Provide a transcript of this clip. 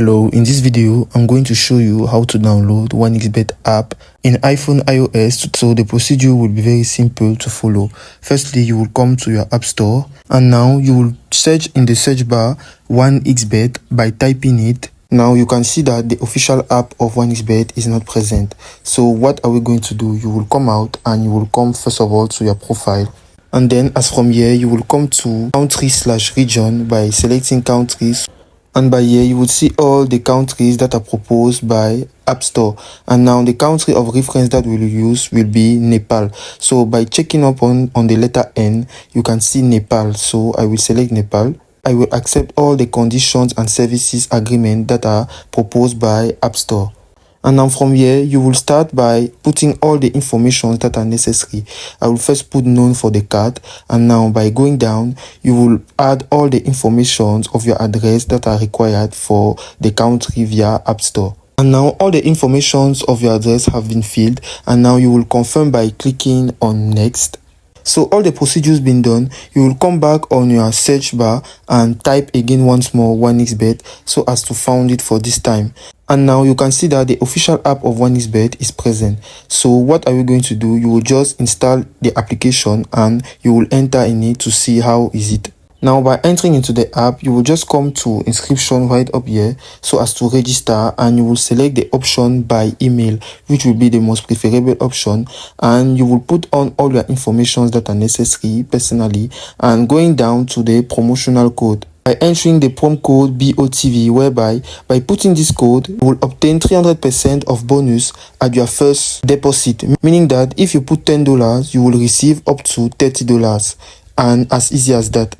Hello, in this video, I'm going to show you how to download 1xBet app in iPhone iOS. So the procedure will be very simple to follow. Firstly, you will come to your app store and now you will search in the search bar 1xBet by typing it. Now you can see that the official app of 1xBet is not present. So what are we going to do? You will come out and you will come first of all to your profile. And then as from here, you will come to country/region by selecting countries. And by here, you will see all the countries that are proposed by App Store. And now the country of reference that we will use will be Nepal. So by checking up on the letter N, you can see Nepal. So I will select Nepal. I will accept all the conditions and services agreement that are proposed by App Store. And now from here, you will start by putting all the information that are necessary. I will first put none for the card. And now by going down, you will add all the information of your address that are required for the country via App Store. And now all the informations of your address have been filled. And now you will confirm by clicking on next. So all the procedures been done, you will come back on your search bar and type again once more 1xBet so as to find it for this time. And now you can see that the official app of 1xBet is present. So what are you going to do? You will just install the application and you will enter in it to see how is it. Now by entering into the app, you will just come to inscription right up here so as to register, and you will select the option by email, which will be the most preferable option, and you will put on all your information that are necessary personally, and going down to the promotional code. By entering the prom code BOTV, whereby by putting this code, you will obtain 300% of bonus at your first deposit, meaning that if you put $10, you will receive up to $30, and as easy as that.